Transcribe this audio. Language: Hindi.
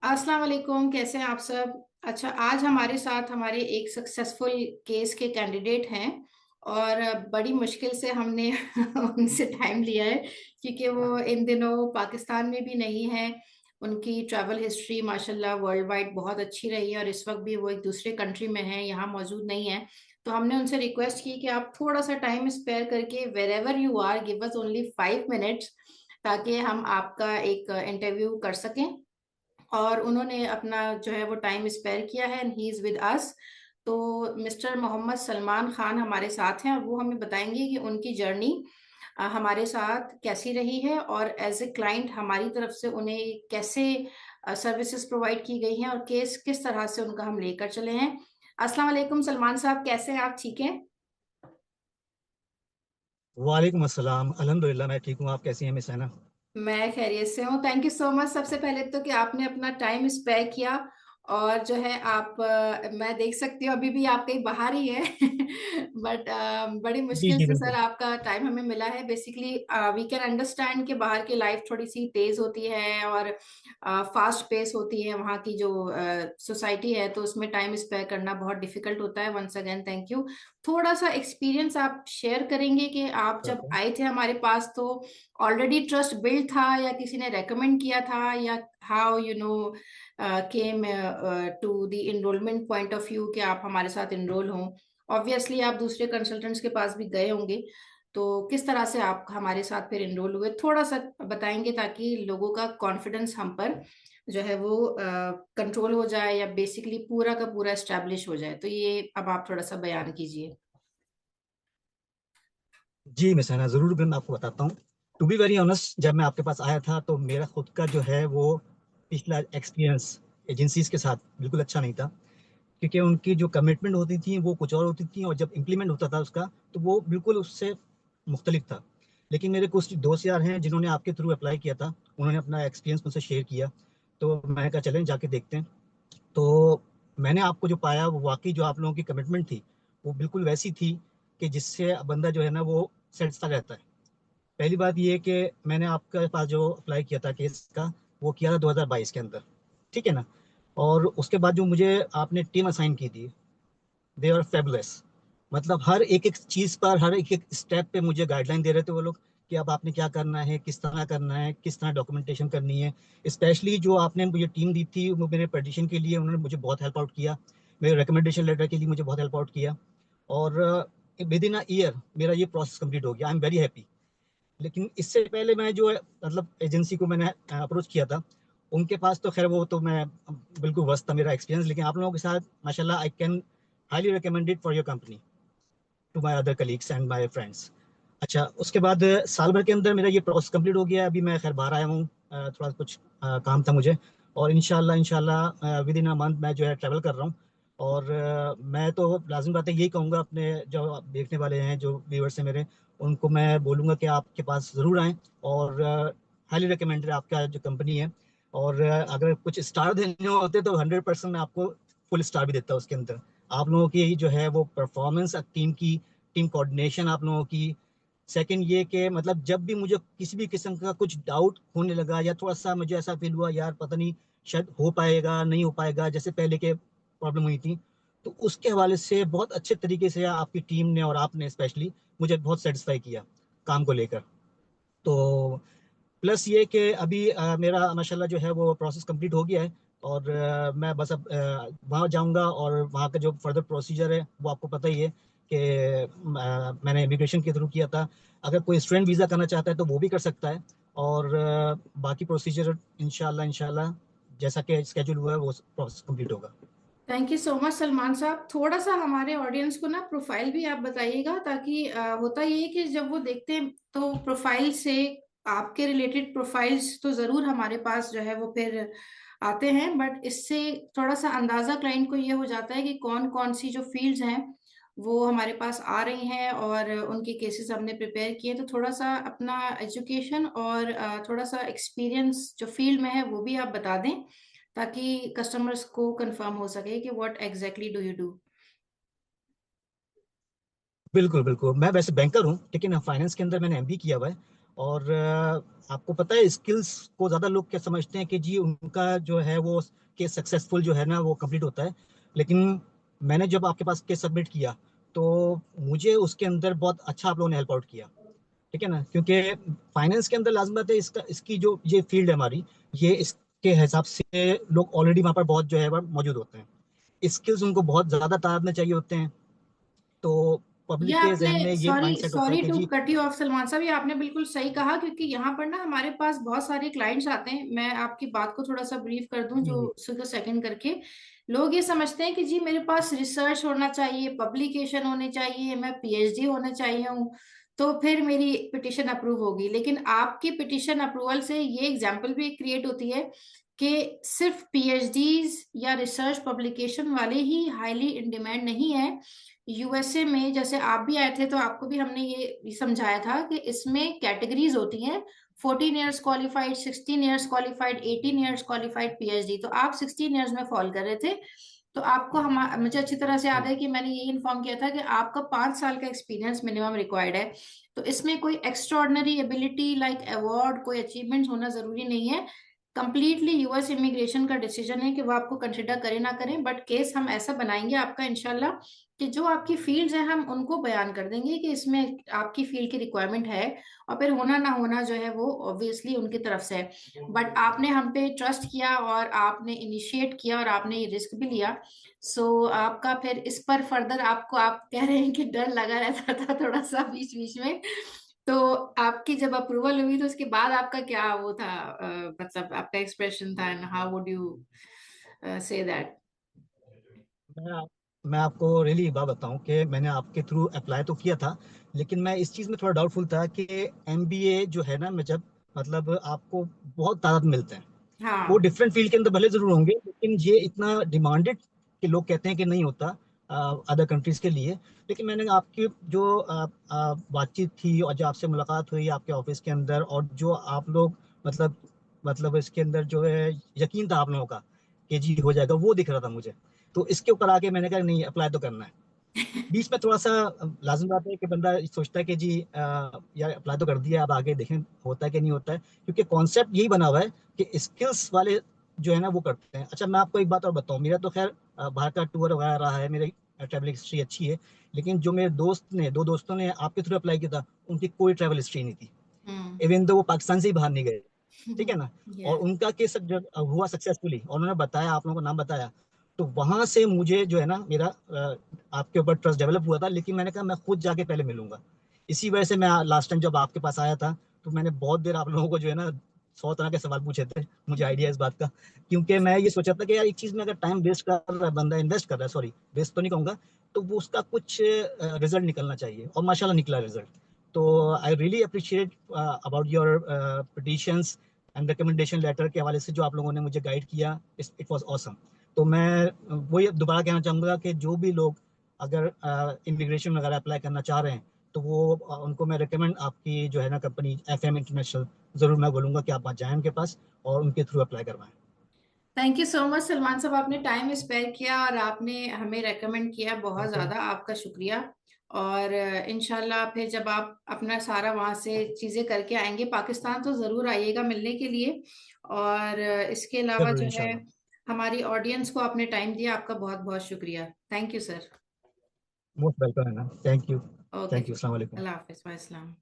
अस्सलाम वालेकुम, कैसे हैं आप सब। अच्छा, आज हमारे साथ हमारे एक सक्सेसफुल केस के कैंडिडेट हैं और बड़ी मुश्किल से हमने उनसे टाइम लिया है क्योंकि वो इन दिनों पाकिस्तान में भी नहीं है। उनकी ट्रैवल हिस्ट्री माशाल्लाह वर्ल्ड वाइड बहुत अच्छी रही है और इस वक्त भी वो एक दूसरे कंट्री में है, यहाँ मौजूद नहीं है। तो हमने उनसे रिक्वेस्ट की कि आप थोड़ा सा टाइम स्पेयर करके wherever you are give us only 5 minutes, ताकि हम आपका एक इंटरव्यू कर सकें। और उन्होंने अपना जो है वो टाइम स्पेयर किया है and he is with us. तो मिस्टर मोहम्मद सलमान खान हमारे साथ हैं और वो हमें बताएंगे कि उनकी जर्नी हमारे साथ कैसी रही है और एज ए क्लाइंट हमारी तरफ से उन्हें कैसे सर्विसेज प्रोवाइड की गई हैं और केस किस तरह से उनका हम लेकर चले हैं। अस्सलाम वालेकुम सलमान साहब, कैसे हैं आप? ठीक हैं? वालेकुम अस्सलाम। अल्हम्दुलिल्लाह मैं ठीक हूँ। आप कैसी हैं मिस हैना? मैं खैरियत से हूँ, थैंक यू सो मच। सबसे पहले तो कि आपने अपना टाइम स्पेयर किया और जो है आप मैं देख सकती हूँ अभी भी आप कहीं बाहर ही है बट बड़ी जी मुश्किल जी से सर बिल्कुल। आपका टाइम हमें मिला है। बेसिकली वी कैन अंडरस्टैंड कि बाहर की लाइफ थोड़ी सी तेज होती है और फास्ट पेस होती है, वहाँ की जो सोसाइटी है, तो उसमें टाइम स्पेयर करना बहुत डिफिकल्ट होता है। Once again thank you. थोड़ा सा एक्सपीरियंस आप शेयर करेंगे कि आप जब वेलकम। आए थे हमारे पास तो ऑलरेडी ट्रस्ट बिल्ड था या किसी ने रेकमेंड किया था, या how you know came to the enrolment point of view कि आप हमारे साथ इनरोल हों। ऑब्वियसली आप दूसरे कंसल्टेंट्स के पास भी गए होंगे, तो किस तरह से आप हमारे साथ फिर इनरोल हुए, थोड़ा सा बताएंगे ताकि लोगों का कॉन्फिडेंस हम पर जो है वो कंट्रोल हो जाए या बेसिकली पूरा का पूरा एस्टेब्लिश हो जाए। तो ये अब आप थोड़ा सा बयान कीजिए। जी मिस हैना, ज़रूर मैं आपको बताता हूँ। टू बी वेरी ऑनेस्ट, जब मैं आपके पास आया था तो मेरा खुद का जो है वो पिछला एक्सपीरियंस एजेंसीज के साथ बिल्कुल अच्छा नहीं था। क्योंकि उनकी जो कमिटमेंट होती थी वो कुछ और होती थी और जब इम्प्लीमेंट होता था उसका तो वो बिल्कुल उससे मुख्तलिफ था। लेकिन मेरे कुछ दोस्त यार हैं जिन्होंने आपके थ्रू अप्लाई किया था, उन्होंने अपना एक्सपीरियंस मुझसे शेयर किया। तो मैंने कहा चलें जाके देखते हैं। तो मैंने आपको जो पाया वो वाकई जो आप लोगों की कमिटमेंट थी वो बिल्कुल वैसी थी कि जिससे बंदा जो है ना वो सेटिस्फाई रहता है। पहली बात ये है कि मैंने आपके पास जो अप्लाई किया था केस का, वो किया था 2022 के अंदर, ठीक है ना। और उसके बाद जो मुझे आपने टीम असाइन की थी, दे आर फेबुलस। मतलब हर एक एक चीज़ पर, हर एक एक स्टेप पे मुझे गाइडलाइन दे रहे थे वो लोग कि अब आपने क्या करना है, किस तरह करना है, किस तरह डॉक्यूमेंटेशन करनी है। स्पेशली जो आपने मुझे टीम दी थी वो मेरे पटिशन के लिए उन्होंने मुझे बहुत हेल्प आउट किया। मेरे रिकमेंडेशन लेटर के लिए मुझे बहुत हेल्प आउट किया। और विद इन अ ईयर मेरा ये प्रोसेस कंप्लीट हो गया। I am very happy. लेकिन इससे पहले मैं जो है मतलब एजेंसी को मैंने अप्रोच किया था, उनके पास तो खैर वो तो मैं बिल्कुल वस्त था मेरा एक्सपीरियंस। लेकिन आप लोगों के साथ माशाल्लाह I can highly recommend it for your company to my other colleagues and my friends. अच्छा, उसके बाद साल भर के अंदर मेरा ये प्रोसेस कंप्लीट हो गया है। अभी मैं खैर बाहर आया हूँ, थोड़ा कुछ काम था मुझे। और इंशाल्लाह इंशाल्लाह विद इन अ मंथ मैं जो है ट्रैवल कर रहा हूँ। और मैं तो लाजिम बात है यही कहूँगा अपने जो आप देखने वाले हैं, जो व्यूअर्स हैं मेरे, उनको मैं बोलूँगा कि आपके पास ज़रूर आएँ। और हाईली रिकमेंडेड आपका जो कंपनी है। और अगर कुछ स्टार देने होते तो 100% मैं आपको फुल स्टार भी देता उसके अंदर। आप लोगों की जो है वो परफॉर्मेंस, टीम की टीम कोऑर्डिनेशन आप लोगों की। सेकंड ये कि मतलब जब भी मुझे किसी भी किस्म का कुछ डाउट होने लगा या थोड़ा सा मुझे ऐसा फील हुआ यार पता नहीं शायद हो पाएगा नहीं हो पाएगा, जैसे पहले के प्रॉब्लम हुई थी, तो उसके हवाले से बहुत अच्छे तरीके से आपकी टीम ने और आपने स्पेशली मुझे बहुत सेटिस्फाई किया काम को लेकर। तो प्लस ये कि अभी मेरा माशाल्लाह जो है वो प्रोसेस कंप्लीट हो गया है। और मैं बस अब वहाँ जाऊँगा और वहाँ का जो फर्दर प्रोसीजर है वो आपको पता ही है कि मैंने इमिग्रेशन के थ्रू किया था। अगर कोई स्टूडेंट वीज़ा करना चाहता है तो वो भी कर सकता है। और बाकी प्रोसीजर इंशाल्लाह इंशाल्लाह जैसा कि स्केड्यूल हुआ है वो प्रोसेस कंप्लीट होगा। Thank you so much Salman साहब। थोड़ा सा हमारे ऑडियंस को ना प्रोफाइल भी आप बताइएगा, ताकि होता ये है कि जब वो देखते हैं तो प्रोफाइल से आपके रिलेटेड प्रोफाइल्स तो जरूर हमारे पास जो है वो फिर आते हैं, बट इससे थोड़ा सा अंदाजा क्लाइंट को ये हो जाता है कि कौन कौन सी जो फील्ड्स हैं वो हमारे पास आ रही हैं और उनके केसेस हमने प्रिपेयर किए। तो थोड़ा सा अपना एजुकेशन और थोड़ा सा एक्सपीरियंस जो फील्ड में है वो भी आप बता दें, ताकि कस्टमर्स को कंफर्म हो सके कि what exactly do you do. बिल्कुल बिल्कुल, मैं वैसे बैंकर हूँ लेकिन फाइनेंस के अंदर मैंने एमबी किया हुआ है। और आपको पता है स्किल्स को ज़्यादा लोग क्या समझते हैं कि जी उनका जो है वो केस सक्सेसफुल जो है ना वो कंप्लीट होता है। लेकिन मैंने जब आपके पास केस सबमिट किया तो मुझे उसके अंदर बहुत अच्छा आप लोगों ने हेल्प आउट किया, ठीक है ना, क्योंकि फाइनेंस के अंदर लाजमी बात है इसका, इसकी जो ये फील्ड है हमारी, ये इसके हिसाब से लोग ऑलरेडी वहाँ पर बहुत जो है वह मौजूद होते हैं। स्किल्स उनको बहुत ज़्यादा तादाद में चाहिए होते हैं। तो ये पब्लिक के आपने, जहन में ये सॉरी माइंडसेट होता है सॉरी कि टू जी। कट यू ऑफ सलमान साहब, ये आपने बिल्कुल सही कहा, क्योंकि यहाँ पर ना हमारे पास बहुत सारे क्लाइंट्स आते हैं। मैं आपकी बात को थोड़ा सा ब्रीफ कर दूं, जो जी सेकंड करके। लोग ये समझते हैं कि जी मेरे पास रिसर्च होना चाहिए, पब्लिकेशन होने चाहिए, मैं पीएचडी होना चाहिए हूँ, तो फिर मेरी पिटिशन अप्रूव होगी। लेकिन आपकी पिटिशन अप्रूवल से ये एग्जाम्पल भी क्रिएट होती है कि सिर्फ पीएचडीज या रिसर्च पब्लिकेशन वाले ही हाईली इन डिमांड नहीं है। यूएसए में जैसे आप भी आए थे तो आपको भी हमने ये समझाया था कि इसमें कैटेगरीज होती हैं। 14 years qualified, 16 years qualified, 18 years qualified PhD. तो आप 16 ईयर्स में फॉल कर रहे थे। तो आपको हम, मुझे अच्छी तरह से याद जी। है कि मैंने ये इन्फॉर्म किया था कि आपका 5 साल का एक्सपीरियंस मिनिमम रिक्वायर्ड है। तो इसमें कोई एक्स्ट्रॉर्डनरी एबिलिटी लाइक अवार्ड, कोई अचीवमेंट होना जरूरी नहीं है। कंप्लीटली यूएस इमिग्रेशन का डिसीजन है कि वो आपको कंसिडर करें ना करें, बट केस हम ऐसा बनाएंगे आपका इंशाल्लाह कि जो आपकी फील्ड्स हैं हम उनको बयान कर देंगे कि इसमें आपकी फील्ड की रिक्वायरमेंट है। और फिर होना ना होना जो है वो ऑब्वियसली उनकी तरफ से है। बट आपने हम पे ट्रस्ट किया और आपने इनिशिएट किया और आपने ये रिस्क भी लिया। सो आपका फिर इस पर फर्दर, आपको, आप कह रहे हैं कि डर लगा रहता था थोड़ा सा बीच बीच में। तो आपकी जब अप्रूवल हुई तो उसके बाद आपका क्या वो था, मतलब आपका एक्सप्रेशन था, and how would you say that? मैं आप, मैं आपको रियली एक बात बताऊं कि मैंने आपके थ्रू अप्लाई तो किया था, लेकिन मैं इस चीज़ में थोड़ा डाउटफुल था कि एमबीए जो है ना, मैं जब मतलब आपको बहुत तादाद में मिलते हैं, वो हाँ। डिफरेंट फील्ड के अंदर भले जरूर होंगे, लेकिन ये इतना डिमांडेड कि लोग कहते हैं कि नहीं होता अदर कंट्रीज के लिए। लेकिन मैंने आपकी जो बातचीत थी और जो आपसे मुलाकात हुई आपके ऑफिस के अंदर, और जो आप लोग मतलब इसके अंदर जो है यकीन था आप लोगों का कि जी हो जाएगा, वो दिख रहा था मुझे। तो इसके ऊपर आके मैंने कहा नहीं, अप्लाई तो करना है। बीच में थोड़ा सा लाजमी बात है कि बंदा सोचता है कि जी यार अप्लाई तो कर दिया, अब आगे देखें होता है कि नहीं होता है, क्योंकि कॉन्सेप्ट यही बना हुआ है कि स्किल्स वाले जो है ना वो करते हैं। अच्छा मैं आपको एक बात और बताऊं, मेरा तो खैर बाहर का टूर वगैरह रहा है, मेरी ट्रैवल हिस्ट्री अच्छी है। लेकिन जो मेरे दोस्त ने, दो दोस्तों ने आपके थ्रू अप्लाई किया था, उनकी कोई ट्रैवल हिस्ट्री नहीं थी, हम्म। इवन तो वो पाकिस्तान से ही बाहर नहीं गए, ठीक है ना। और या। उनका केस जब हुआ सक्सेसफुली और उन्होंने बताया, आप लोगों को नाम बताया, तो वहां से मुझे जो है ना मेरा आपके ऊपर ट्रस्ट डेवलप हुआ था। लेकिन मैंने कहा मैं खुद जाके पहले मिलूंगा। इसी वजह से मैं लास्ट टाइम जब आपके पास आया था तो मैंने बहुत देर आप लोगों को जो है ना 100 तरह के सवाल पूछे थे, मुझे आइडिया इस बात का। क्योंकि मैं ये सोचा था कि यार एक चीज में अगर टाइम वेस्ट कर रहा है बंदा, इन्वेस्ट कर रहा है, सॉरी वेस्ट तो नहीं कहूंगा, तो वो उसका कुछ रिजल्ट निकलना चाहिए, और माशाल्लाह निकला रिजल्ट। तो I really appreciate about your petitions and recommendation letter के हवाले से जो आप लोगों ने मुझे गाइड किया, इट वाज ऑसम। तो मैं वही दोबारा कहना चाहूँगा कि जो भी लोग अगर इमिग्रेशन वगैरह अप्लाई करना चाह रहे हैं, तो वो उनको मैं रिकमेंड आपकी जो है ना कंपनी एफएम इंटरनेशनल, ज़रूर मैं बोलूँगा कि आप वहाँ जाएँ उनके पास और उनके थ्रू अप्लाई करवाएं। Thank you so much Salman साहब, आपने टाइम स्पेयर किया और आपने हमें रेकमेंड किया, बहुत वेलकम। ज़्यादा आपका शुक्रिया। और इंशाल्लाह फिर जब आप अपना सारा वहाँ से चीज़ें करके आएंगे पाकिस्तान, तो ज़रूर आइएगा मिलने के लिए। और इसके अलावा ज़रूर जो है, इंशाल्लाह। हमारी ऑडियंस को आपने टाइम दिया, आपका बहुत बहुत शुक्रिया। Thank you sir. Most welcome है ना, thank you. Okay thank you, जी। अस्सलाम वालेकुम। अल्लाह हाफिज़, वास्सलाम।